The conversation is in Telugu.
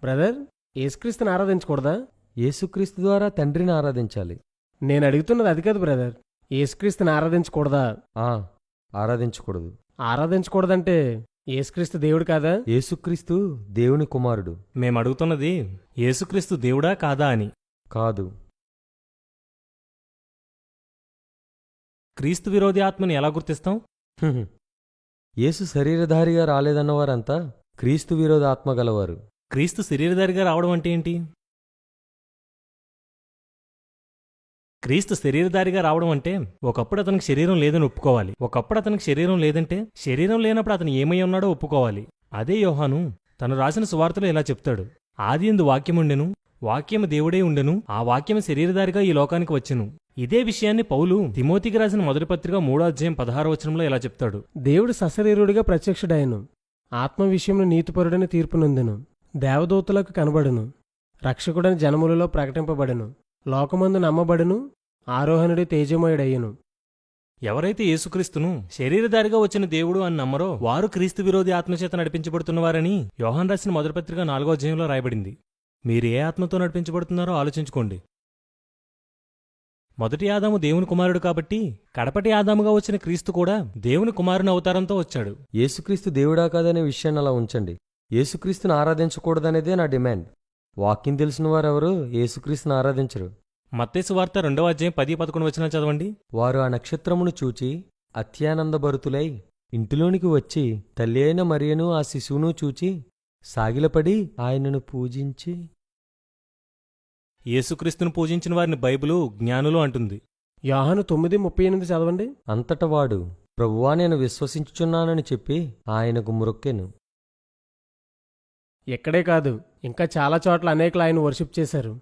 బ్రదర్, యేసుక్రీస్తుని ఆరాధించకూడదా? యేసుక్రీస్తు ద్వారా తండ్రిని ఆరాధించాలి. నేను అడుగుతున్నది అది కాదు బ్రదర్. యేసుక్రీస్తుని ఆరాధించకూడదా? ఆ ఆరాధించకూడదు. ఆరాధించకూడదంటే యేసుక్రీస్తు దేవుడు కాదా? యేసుక్రీస్తు దేవుని కుమారుడు. మేమడుగుతున్నది యేసుక్రీస్తు దేవుడా కాదా అని. కాదు. క్రీస్తు విరోధి ఆత్మని ఎలా గుర్తిస్తాం? హ్మ్. యేసు శరీరధారిగా రాలేదన్నవారంతా క్రీస్తు విరోధ ఆత్మ గలవారు. క్రీస్తు శరీరధారిగా రావడం అంటే ఏంటి? క్రీస్తు శరీరధారిగా రావడం అంటే ఒకప్పుడు అతనికి శరీరం లేదని ఒప్పుకోవాలి. ఒకప్పుడు అతనికి శరీరం లేదంటే శరీరం లేనప్పుడు అతను ఏమై ఉన్నాడో ఒప్పుకోవాలి. అదే యోహాను తను రాసిన సువార్తలో ఇలా చెప్తాడు: ఆదియందు వాక్యముండెను, వాక్యము దేవుడే ఉండెను, ఆ వాక్యము శరీరధారిగా ఈ లోకానికి వచ్చెను. ఇదే విషయాన్ని పౌలు తిమోతికి రాసిన మొదటి పత్రిక 3:16 ఇలా చెప్తాడు: దేవుడు సశరీరుడిగా ప్రత్యక్షుడాయను, ఆత్మ విషయంలో నీతిపరుడని తీర్పు నొందెను, దేవదూతలకు కనబడును, రక్షకుడని జనములలో ప్రకటింపబడెను, లోకమందు నమ్మబడును, ఆరోహణుడి తేజమయుడయ్యను. ఎవరైతే యేసుక్రీస్తును శరీరధారిగా వచ్చిన దేవుడు అని నమ్మరో వారు క్రీస్తు విరోధి ఆత్మచేత నడిపించబడుతున్నవారని యోహాను రాసిన మొదటి పత్రిక 4:4 రాయబడింది. మీరు ఏ ఆత్మతో నడిపించబడుతున్నారో ఆలోచించుకోండి. మొదటి ఆదాము దేవుని కుమారుడు కాబట్టి కడపటి ఆదాముగా వచ్చిన క్రీస్తు కూడా దేవుని కుమారుని అవతారంతో వచ్చాడు. యేసుక్రీస్తు దేవుడా కాదనే విషయాన్ని అలా ఉంచండి. యేసుక్రీస్తుని ఆరాధించకూడదనేదే నా డిమాండ్. వాక్యం తెలిసిన వారెవరూ యేసుక్రీస్తుని ఆరాధించరు. మత్తయి సువార్త 2:10-11 చదవండి. వారు ఆ నక్షత్రమును చూచి అత్యానందభరితులై ఇంటిలోనికి వచ్చి తల్లి అయిన మరియను ఆ శిశువును చూచి సాగిలపడి ఆయనను పూజించి. యేసుక్రీస్తును పూజించిన వారిని బైబిలు జ్ఞానులు అంటుంది. యోహాను 9:38 చదవండి. అంతట వాడు ప్రభువా నేను విశ్వసించుచున్నానని చెప్పి ఆయనకు మ్రొక్కెను. ఇక్కడే కాదు, ఇంకా చాలా చోట్ల అనేకులు ఆయన వర్షిప్ చేశారు.